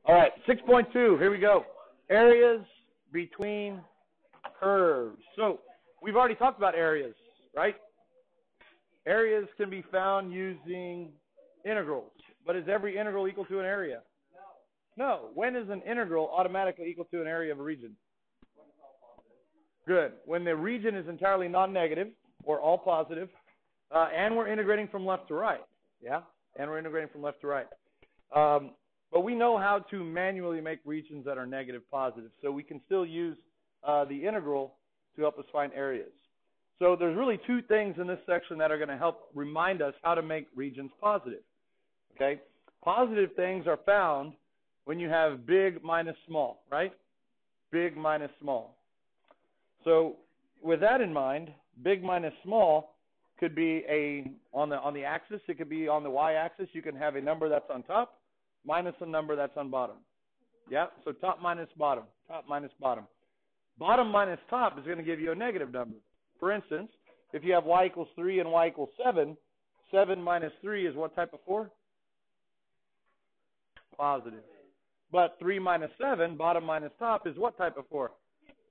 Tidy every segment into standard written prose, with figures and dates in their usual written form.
All right, 6.2, here we go. Areas between curves. So we've already talked about areas, right? Areas can be found using integrals. But is every integral equal to an area? No. When is an integral automatically equal to an area of a region? Good. When the region is entirely non-negative or all positive, and we're integrating from left to right. Yeah? And we're integrating from left to right. But we know how to manually make regions that are negative positive. So we can still use the integral to help us find areas. So there's really two things in this section that are going to help remind us how to make regions positive. Okay? Positive things are found when you have big minus small, right? Big minus small. So with that in mind, big minus small could be on the axis. It could be on the y-axis. You can have a number that's on top minus a number that's on bottom. Yeah? So top minus bottom. Top minus bottom. Bottom minus top is going to give you a negative number. For instance, if you have y equals 3 and y equals 7, 7 minus 3 is what type of 4? Positive. But 3 minus 7, bottom minus top, is what type of 4?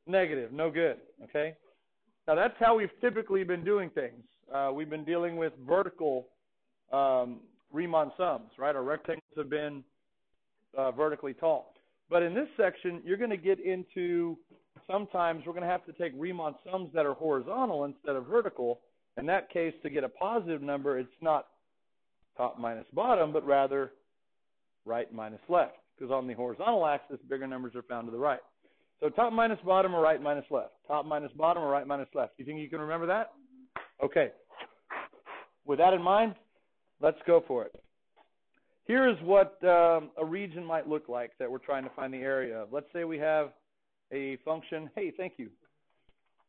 Negative. No good. Okay? Now, that's how we've typically been doing things. We've been dealing with vertical Riemann sums, right? Our rectangles have been vertically tall. But in this section, you're going to get into, sometimes we're going to have to take Riemann sums that are horizontal instead of vertical. In that case, to get a positive number, it's not top minus bottom, but rather right minus left. Because on the horizontal axis, bigger numbers are found to the right. So top minus bottom or right minus left. Top minus bottom or right minus left. You think you can remember that? Okay. With that in mind, let's go for it. Here is what a region might look like that we're trying to find the area of. Let's say we have a function. Hey, thank you.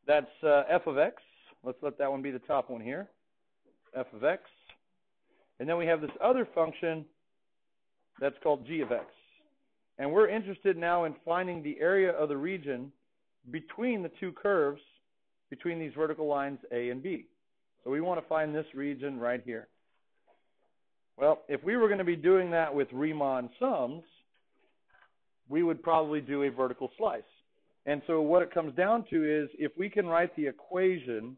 That's f of x. Let's let that one be the top one here. F of x. And then we have this other function that's called g of x. And we're interested now in finding the area of the region between the two curves, between these vertical lines A and B. So we want to find this region right here. Well, if we were going to be doing that with Riemann sums, we would probably do a vertical slice. And so what it comes down to is if we can write the equation,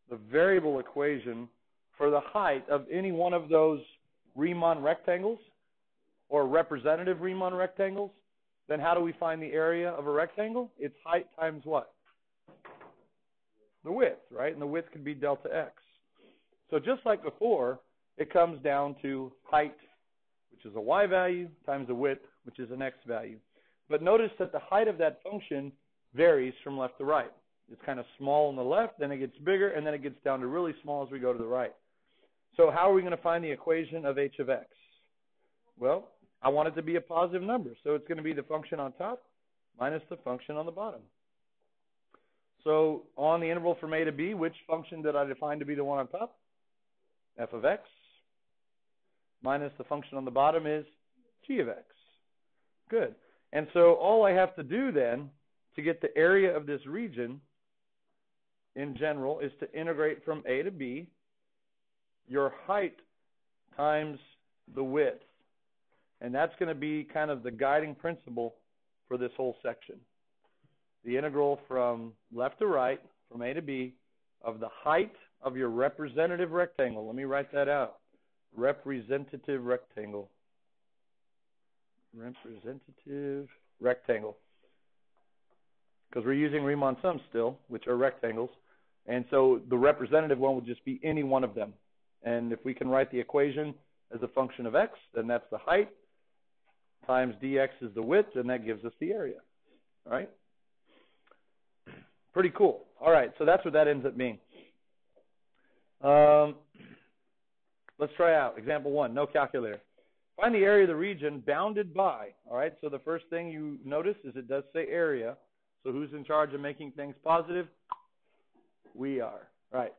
the variable equation, for the height of any one of those Riemann rectangles, or representative Riemann rectangles, then how do we find the area of a rectangle? It's height times what? The width, right? And the width could be delta x. So just like before, it comes down to height, which is a y value, times the width, which is an x value. But notice that the height of that function varies from left to right. It's kind of small on the left, then it gets bigger, and then it gets down to really small as we go to the right. So how are we going to find the equation of h of x? Well, I want it to be a positive number, so it's going to be the function on top minus the function on the bottom. So on the interval from a to b, which function did I define to be the one on top? F of x minus the function on the bottom is g of x. Good. And so all I have to do then to get the area of this region in general is to integrate from a to b your height times the width. And that's going to be kind of the guiding principle for this whole section. The integral from left to right, from a to b, of the height of your representative rectangle. Let me write that out. Representative rectangle. Representative rectangle. Because we're using Riemann sums still, which are rectangles. And so the representative one would just be any one of them. And if we can write the equation as a function of x, then that's the height times dx is the width, and that gives us the area. All right? Pretty cool. All right, so that's what that ends up being. Let's try out example 1, no calculator. Find the area of the region bounded by. All right, so the first thing you notice is it does say area. So who's in charge of making things positive? We are. Right.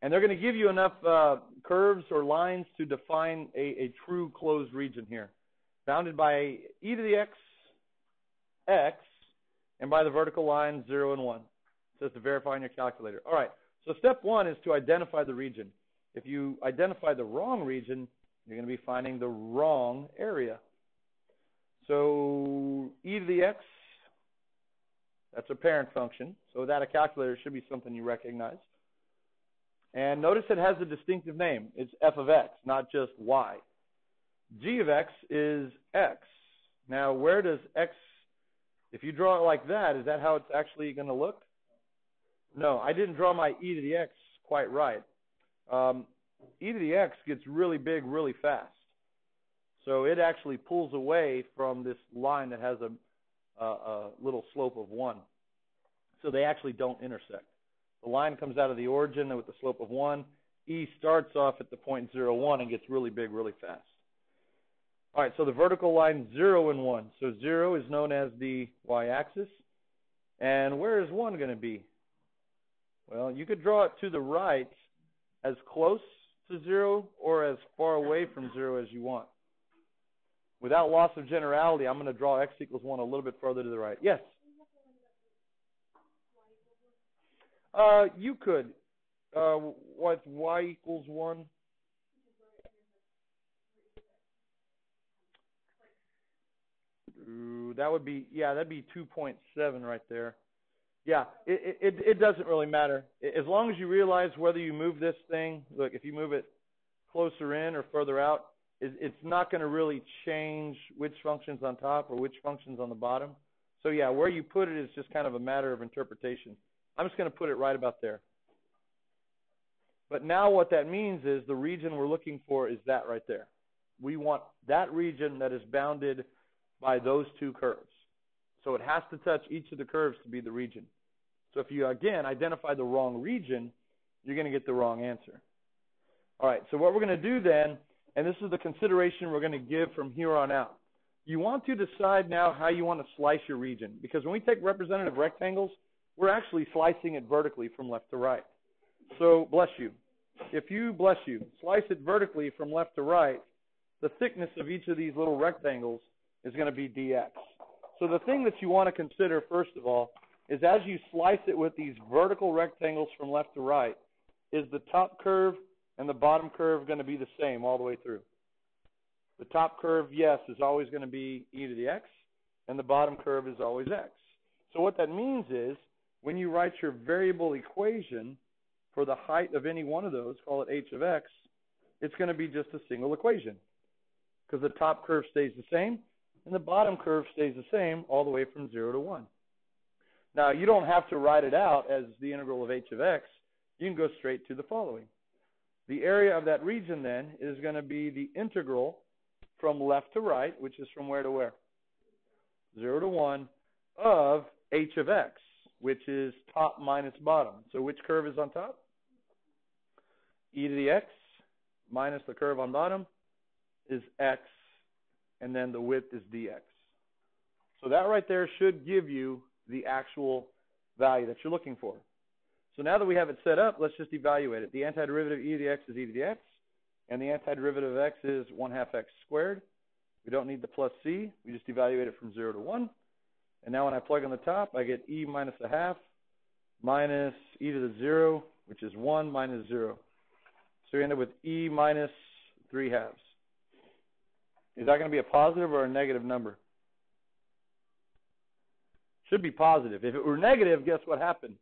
And they're going to give you enough curves or lines to define a true closed region here. Bounded by e to the x, and by the vertical lines 0 and 1. It says to verify on your calculator. All right, so step 1 is to identify the region. If you identify the wrong region, you're going to be finding the wrong area. So e to the x, that's a parent function. So without a calculator, it should be something you recognize. And notice it has a distinctive name. It's f of x, not just y. G of x is x. Now, where does x, if you draw it like that, is that how it's actually going to look? No, I didn't draw my e to the x quite right. E to the x gets really big really fast. So it actually pulls away from this line that has a little slope of 1. So they actually don't intersect. The line comes out of the origin with the slope of 1. E starts off at the point 0, 1 and gets really big really fast. All right, so the vertical line 0 and 1. So 0 is known as the y-axis. And where is 1 going to be? Well, you could draw it to the right as close to 0 or as far away from 0 as you want. Without loss of generality, I'm going to draw x equals 1 a little bit further to the right. Yes? You could. What's y equals 1? That would be, yeah, that'd be 2.7 right there. Yeah, it doesn't really matter. As long as you realize whether you move this thing, look, if you move it closer in or further out, it's not going to really change which function's on top or which function's on the bottom. So yeah, where you put it is just kind of a matter of interpretation. I'm just going to put it right about there. But now what that means is the region we're looking for is that right there. We want that region that is bounded by those two curves. So it has to touch each of the curves to be the region. So if you, again, identify the wrong region, you're going to get the wrong answer. All right, so what we're going to do then, and this is the consideration we're going to give from here on out. You want to decide now how you want to slice your region. Because when we take representative rectangles, we're actually slicing it vertically from left to right. So, bless you. If you, bless you, slice it vertically from left to right, the thickness of each of these little rectangles is going to be dx. So the thing that you want to consider, first of all, is as you slice it with these vertical rectangles from left to right, is the top curve and the bottom curve going to be the same all the way through? The top curve, yes, is always going to be e to the x, and the bottom curve is always x. So what that means is, when you write your variable equation for the height of any one of those, call it h of x, it's going to be just a single equation. Because the top curve stays the same, and the bottom curve stays the same all the way from 0 to 1. Now, you don't have to write it out as the integral of h of x. You can go straight to the following. The area of that region, then, is going to be the integral from left to right, which is from where to where? 0 to 1 of h of x, which is top minus bottom. So which curve is on top? E to the x minus the curve on bottom is x, and then the width is dx. So that right there should give you the actual value that you're looking for. So now that we have it set up, let's just evaluate it. The antiderivative of e to the x is e to the x, and the antiderivative of x is 1/2 x squared. We don't need the plus c. We just evaluate it from 0 to 1. And now when I plug on the top, I get e minus 1/2 minus e to the 0, which is 1 minus 0. So we end up with e minus 3/2. Is that going to be a positive or a negative number? Should be positive. If it were negative, guess what happened?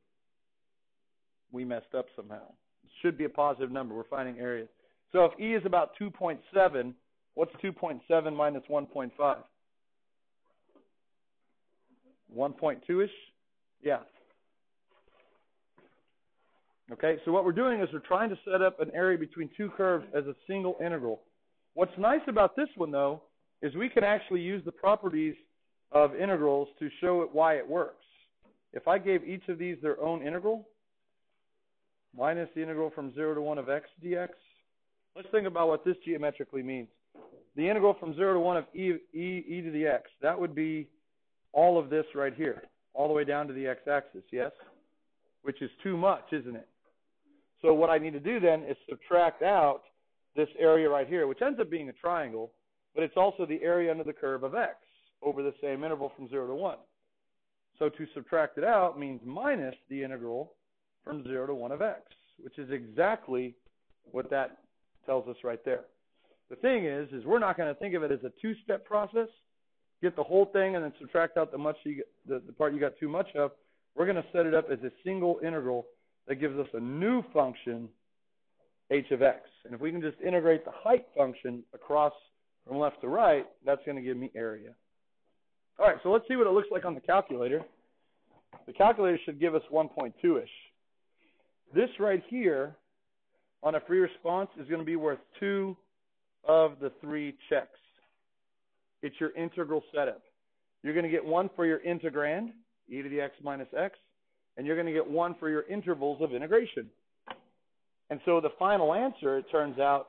We messed up somehow. It should be a positive number. We're finding areas. So if e is about 2.7, what's 2.7 minus 1.5? 1.2-ish? Yeah. Okay, so what we're doing is we're trying to set up an area between two curves as a single integral. What's nice about this one, though, is we can actually use the properties of integrals to show it why it works. If I gave each of these their own integral, minus the integral from 0 to 1 of x dx, let's think about what this geometrically means. The integral from 0 to 1 of e to the x, that would be all of this right here, all the way down to the x-axis, yes? Which is too much, isn't it? So what I need to do then is subtract out this area right here, which ends up being a triangle, but it's also the area under the curve of x over the same interval from 0 to 1. So to subtract it out means minus the integral from 0 to 1 of x, which is exactly what that tells us right there. The thing is we're not going to think of it as a two-step process. get the whole thing and then subtract out the part you got too much of. We're going to set it up as a single integral that gives us a new function, h of x. And if we can just integrate the height function across from left to right, that's going to give me area. All right, so let's see what it looks like on the calculator. The calculator should give us 1.2-ish. This right here on a free response is going to be worth 2 of the 3 checks. It's your integral setup. You're going to get 1 for your integrand, e to the x minus x, and you're going to get 1 for your intervals of integration. And so the final answer, it turns out,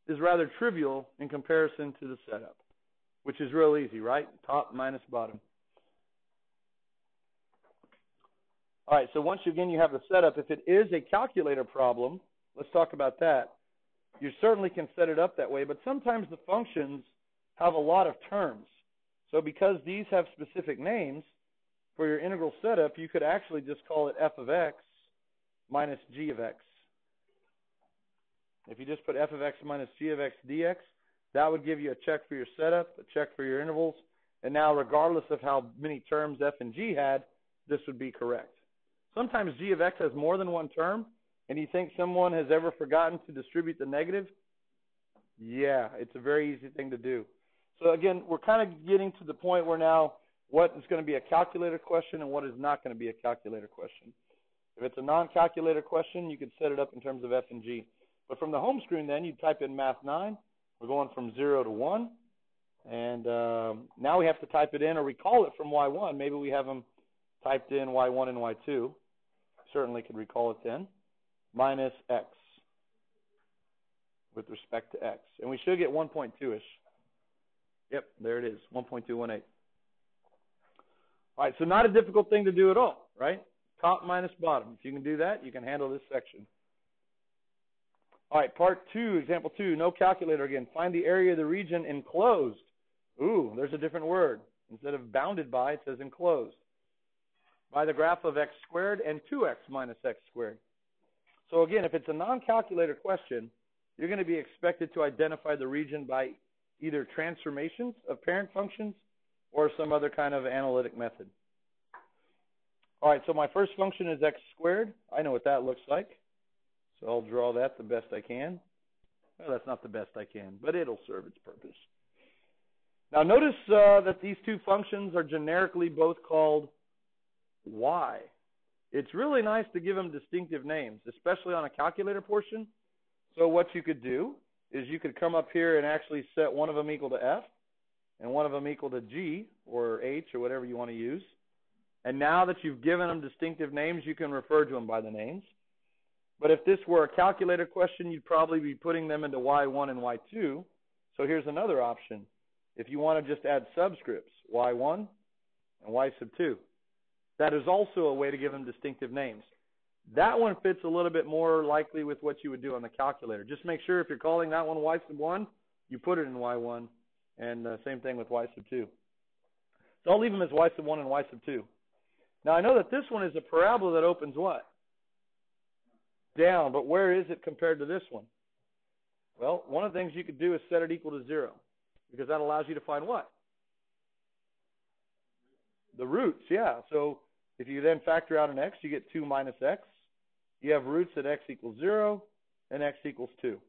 is rather trivial in comparison to the setup, which is real easy, right? Top minus bottom. All right, so once again you have the setup, if it is a calculator problem, let's talk about that. You certainly can set it up that way, but sometimes the functions have a lot of terms. So because these have specific names, for your integral setup, you could actually just call it f of x minus g of x. If you just put f of x minus g of x dx, that would give you a check for your setup, a check for your intervals, and now regardless of how many terms f and g had, this would be correct. Sometimes g of x has more than one term, and you think someone has ever forgotten to distribute the negative? Yeah, it's a very easy thing to do. So again, we're kind of getting to the point where now what is going to be a calculator question and what is not going to be a calculator question. If it's a non-calculator question, you could set it up in terms of f and g. But from the home screen then, you type in math 9. We're going from 0 to 1. And now we have to type it in or recall it from y1. Maybe we have them typed in y1 and y2. Certainly could recall it then. Minus x with respect to x. And we should get 1.2-ish. Yep, there it is, 1.218. All right, so not a difficult thing to do at all, right? Top minus bottom. If you can do that, you can handle this section. All right, part 2, example 2, no calculator again. Find the area of the region enclosed. Ooh, there's a different word. Instead of bounded by, it says enclosed. By the graph of x squared and 2x minus x squared. So again, if it's a non-calculator question, you're going to be expected to identify the region by either transformations of parent functions or some other kind of analytic method. All right, so my first function is x squared. I know what that looks like. So I'll draw that the best I can. Well, that's not the best I can, but it'll serve its purpose. Now notice that these two functions are generically both called y. It's really nice to give them distinctive names, especially on a calculator portion. So what you could do is you could come up here and actually set one of them equal to f and one of them equal to g or h or whatever you want to use. And now that you've given them distinctive names, you can refer to them by the names. But if this were a calculator question, you'd probably be putting them into y1 and y2. So here's another option. If you want to just add subscripts, y1 and y sub 2. That is also a way to give them distinctive names. That one fits a little bit more likely with what you would do on the calculator. Just make sure if you're calling that one y sub 1, you put it in y1, and same thing with y sub 2. So I'll leave them as y sub 1 and y sub 2. Now I know that this one is a parabola that opens what? Down, but where is it compared to this one? Well, one of the things you could do is set it equal to 0, because that allows you to find what? The roots, yeah. So if you then factor out an x, you get 2 minus x. You have roots at x equals 0 and x equals 2.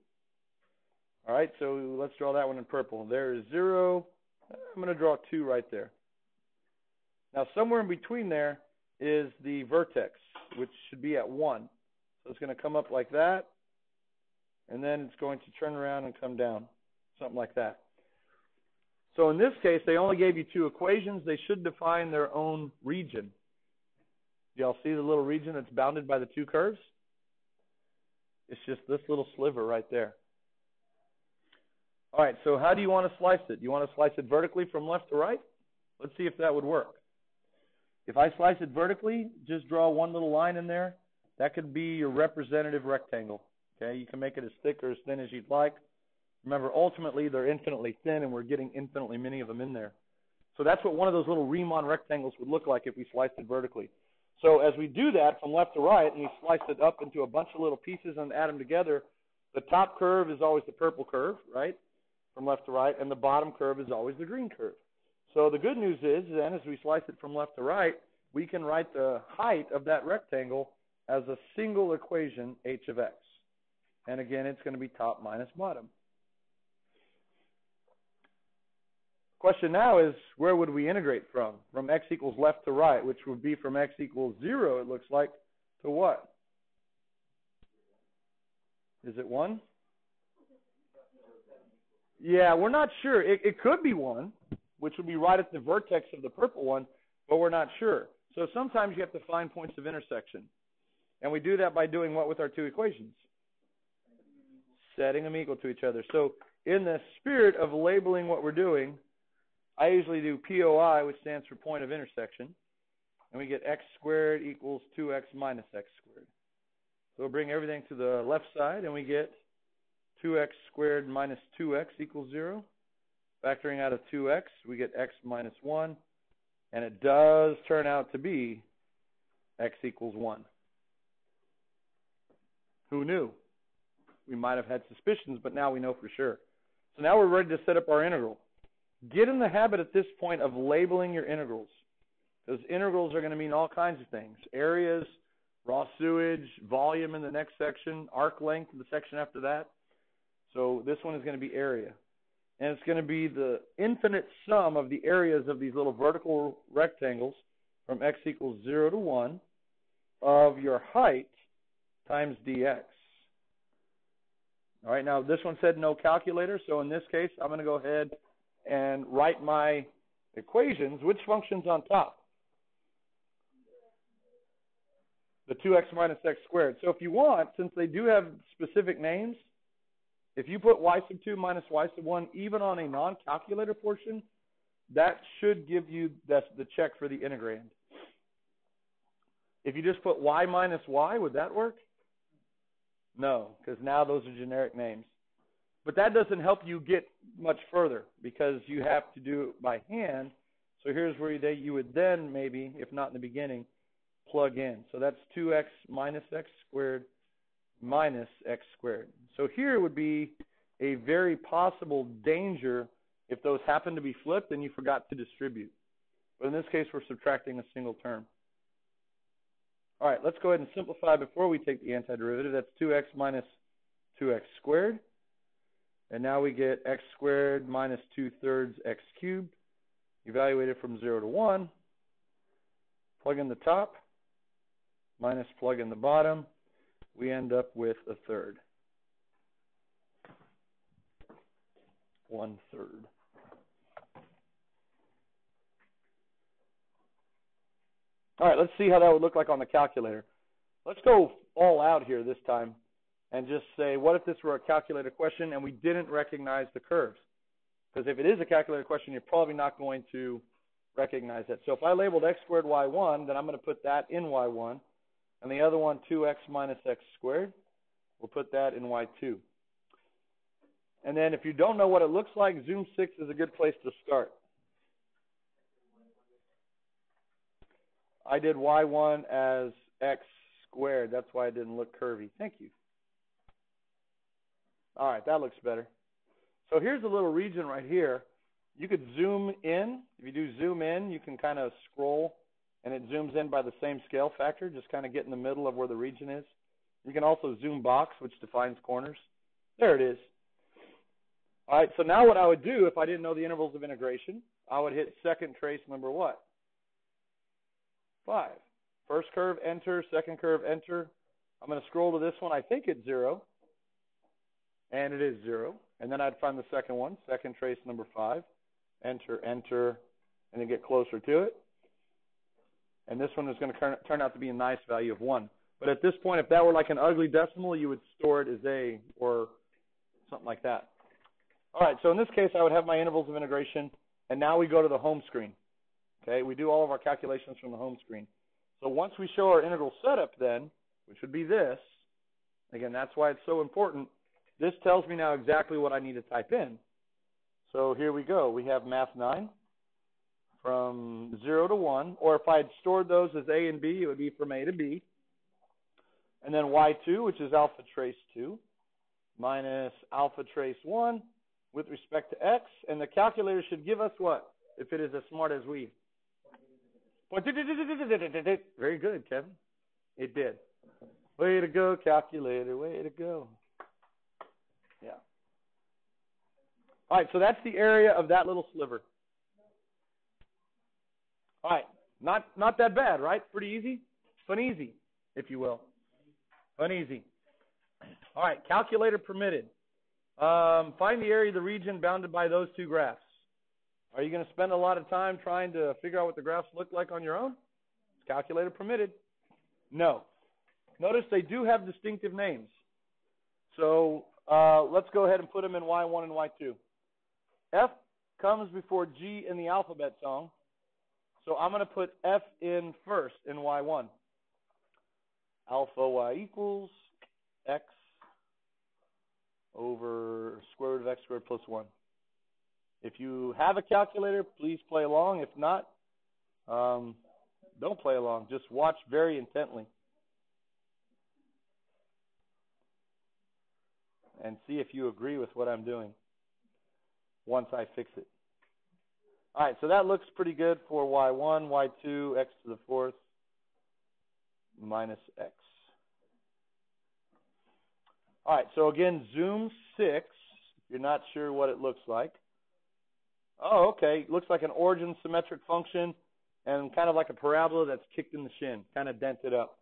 All right, so let's draw that one in purple. There is 0. I'm going to draw 2 right there. Now somewhere in between there is the vertex, which should be at 1. So it's going to come up like that, and then it's going to turn around and come down, something like that. So in this case, they only gave you 2 equations. They should define their own region. Y'all see the little region that's bounded by the 2 curves? It's just this little sliver right there. All right, so how do you want to slice it? Do you want to slice it vertically from left to right? Let's see if that would work. If I slice it vertically, just draw one little line in there. That could be your representative rectangle. Okay, you can make it as thick or as thin as you'd like. Remember, ultimately, they're infinitely thin, and we're getting infinitely many of them in there. So that's what one of those little Riemann rectangles would look like if we sliced it vertically. So as we do that from left to right, and we slice it up into a bunch of little pieces and add them together, the top curve is always the purple curve, right, from left to right, and the bottom curve is always the green curve. So the good news is then, as we slice it from left to right, we can write the height of that rectangle as a single equation, h of x. And again, it's going to be top minus bottom. Question now is, where would we integrate from? From x equals left to right, which would be from x equals 0, it looks like, to what? Is it 1? Yeah, we're not sure. It could be 1, which would be right at the vertex of the purple one, but we're not sure. So sometimes you have to find points of intersection. And we do that by doing what with our two equations? Setting them equal to each other. So in the spirit of labeling what we're doing, I usually do POI, which stands for point of intersection. And we get x squared equals 2x minus x squared. So we'll bring everything to the left side, and we get 2x squared minus 2x equals 0. Factoring out of 2x, we get x minus 1. And it does turn out to be x equals 1. Who knew? We might have had suspicions, but now we know for sure. So now we're ready to set up our integral. Get in the habit at this point of labeling your integrals. Those integrals are going to mean all kinds of things. Areas, raw sewage, volume in the next section, arc length in the section after that. So this one is going to be area. And it's going to be the infinite sum of the areas of these little vertical rectangles from x equals 0 to 1 of your height times dx. All right, now this one said no calculator, so in this case, I'm going to go ahead and write my equations. Which function's on top? The 2x minus x squared. So if you want, since they do have specific names, if you put y sub 2 minus y sub 1, even on a non-calculator portion, that should give you the check for the integrand. If you just put y minus y, would that work? No, because now those are generic names. But that doesn't help you get much further because you have to do it by hand. So here's where you would then maybe, if not in the beginning, plug in. So that's 2x minus x squared minus x squared. So here would be a very possible danger if those happen to be flipped and you forgot to distribute. But in this case, we're subtracting a single term. All right, let's go ahead and simplify before we take the antiderivative. That's 2x minus 2x squared. And now we get x squared minus 2/3 x cubed. Evaluated from 0 to 1. Plug in the top minus plug in the bottom. We end up with a third. 1/3. All right, let's see how that would look like on the calculator. Let's go all out here this time and just say, what if this were a calculator question and we didn't recognize the curves? Because if it is a calculator question, you're probably not going to recognize that. So if I labeled x squared y1, then I'm going to put that in y1. And the other one, 2x minus x squared, we'll put that in y2. And then if you don't know what it looks like, Zoom 6 is a good place to start. I did y1 as x squared. That's why it didn't look curvy. Thank you. All right, that looks better. So here's a little region right here. You could zoom in. If you do zoom in, you can kind of scroll, and it zooms in by the same scale factor, just kind of get in the middle of where the region is. You can also zoom box, which defines corners. There it is. All right, so now what I would do if I didn't know the intervals of integration, I would hit second trace number what? 5. First curve, enter. Second curve, enter. I'm going to scroll to this one. I think it's 0. And it is 0. And then I'd find the second one, second trace number 5. Enter, enter, and then get closer to it. And this one is going to turn out to be a nice value of 1. But at this point, if that were like an ugly decimal, you would store it as a or something like that. All right, so in this case, I would have my intervals of integration. And now we go to the home screen. Okay, we do all of our calculations from the home screen. So once we show our integral setup then, which would be this, again, that's why it's so important, this tells me now exactly what I need to type in. So here we go. We have math 9 from 0 to 1, or if I had stored those as A and B, it would be from A to B. And then y2, which is alpha trace 2, minus alpha trace 1 with respect to x. And the calculator should give us what? if it is as smart as we. Very good, Kevin. It did. Way to go, calculator. Way to go. Yeah. All right, so that's the area of that little sliver. All right, not that bad, right? Pretty easy? Fun easy, if you will. Fun easy. All right, calculator permitted. Find the area of the region bounded by those two graphs. Are you going to spend a lot of time trying to figure out what the graphs look like on your own? Is calculator permitted? No. Notice they do have distinctive names. So let's go ahead and put them in Y1 and Y2. F comes before G in the alphabet song. So I'm going to put F in first in Y1. Alpha Y equals X over square root of X squared plus 1. If you have a calculator, please play along. If not, don't play along. Just watch very intently and see if you agree with what I'm doing once I fix it. All right, so that looks pretty good for Y1, Y2, X to the fourth minus X. All right, so again, zoom 6. If you're not sure what it looks like. Oh, okay. Looks like an origin symmetric function and kind of like a parabola that's kicked in the shin, kind of dented up.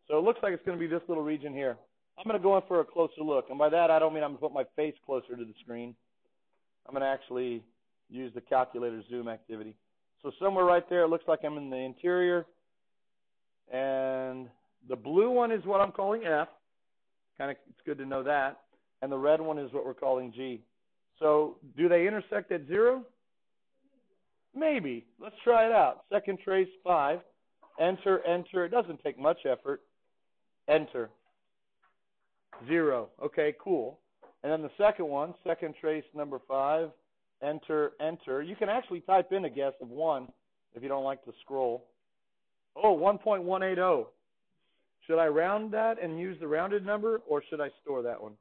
So it looks like it's going to be this little region here. I'm going to go in for a closer look. And by that, I don't mean I'm going to put my face closer to the screen. I'm going to actually use the calculator zoom activity. So somewhere right there, it looks like I'm in the interior. And the blue one is what I'm calling F. It's good to know that. And the red one is what we're calling G. So do they intersect at 0? Maybe. Let's try it out. Second trace 5. Enter, enter. It doesn't take much effort. Enter. 0. Okay, cool. And then the second one, second trace number 5. Enter, enter. You can actually type in a guess of 1 if you don't like to scroll. Oh, 1.180. Should I round that and use the rounded number, or should I store that one?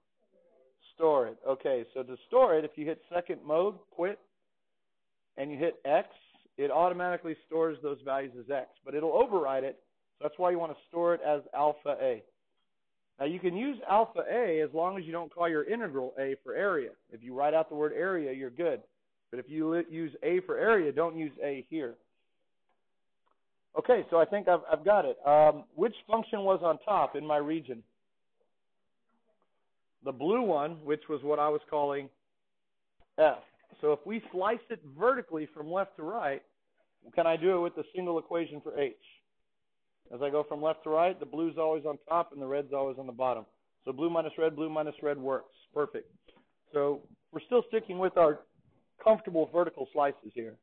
Store it. Okay, so to store it, if you hit second mode, quit, and you hit X, it automatically stores those values as X, but it'll override it. So that's why you want to store it as alpha A. Now you can use alpha A as long as you don't call your integral A for area. If you write out the word area, you're good. But if you use A for area, don't use A here. Okay, so I think I've got it. Which function was on top in my region? The blue one, which was what I was calling F. So if we slice it vertically from left to right, can I do it with the single equation for H? As I go from left to right, the blue's always on top and the red's always on the bottom. So blue minus red works. Perfect. So we're still sticking with our comfortable vertical slices here.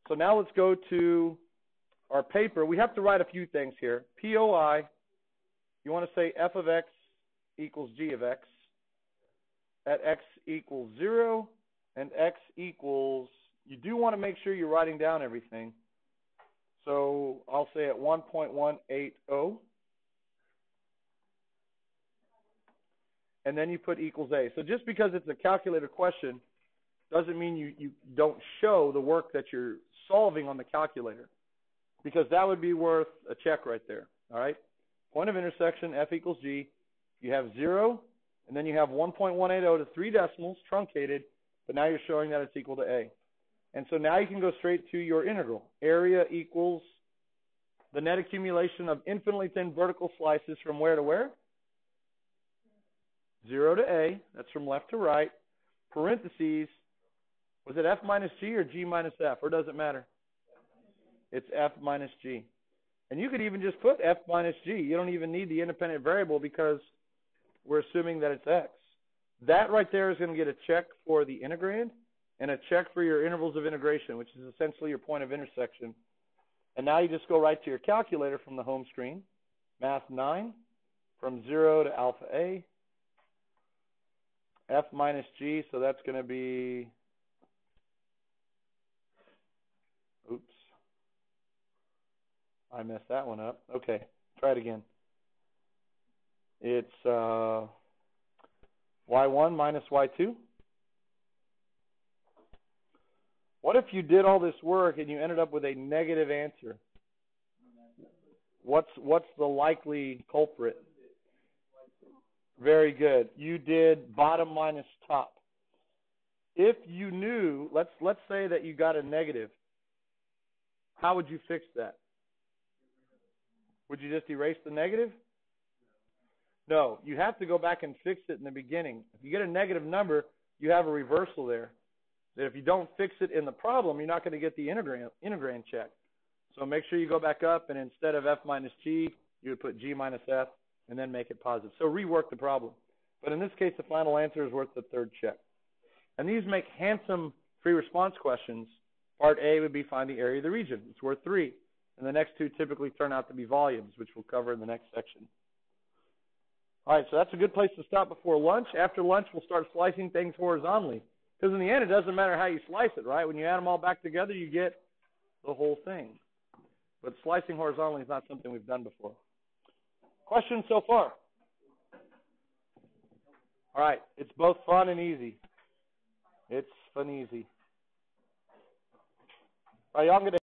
So now let's go to our paper. We have to write a few things here. POI, you want to say f of x equals g of x at x equals 0 and x equals, you do want to make sure you're writing down everything. So I'll say at 1.180, and then you put equals a. So just because it's a calculator question doesn't mean you don't show the work that you're solving on the calculator, because that would be worth a check right there. All right? Point of intersection, f equals g. You have 0, and then you have 1.180 to 3 decimals, truncated, but now you're showing that it's equal to a. And so now you can go straight to your integral. Area equals the net accumulation of infinitely thin vertical slices from where to where? 0 to a. That's from left to right. Parentheses, was it f minus g or g minus f, or does it matter? It's f minus g. And you could even just put f minus g. You don't even need the independent variable because we're assuming that it's x. That right there is going to get a check for the integrand and a check for your intervals of integration, which is essentially your point of intersection. And now you just go right to your calculator from the home screen. Math 9, from 0 to alpha a, f minus g, so that's going to be, oops, I messed that one up. Okay, try it again. It's y1 minus y2. What if you did all this work and you ended up with a negative answer? What's the likely culprit? Very good. You did bottom minus top. If you knew, let's say that you got a negative, how would you fix that? Would you just erase the negative? No, you have to go back and fix it in the beginning. If you get a negative number, you have a reversal there. That if you don't fix it in the problem, you're not going to get the integrand check. So make sure you go back up, and instead of f minus g, you would put g minus f, and then make it positive. So rework the problem. But in this case, the final answer is worth the third check. And these make handsome free response questions. Part A would be find the area of the region. It's worth 3. And the next 2 typically turn out to be volumes, which we'll cover in the next section. All right, so that's a good place to stop before lunch. After lunch, we'll start slicing things horizontally. Because in the end, it doesn't matter how you slice it, right? When you add them all back together, you get the whole thing. But slicing horizontally is not something we've done before. Questions so far? All right, it's both fun and easy. It's fun easy. All right, y'all, I'm going to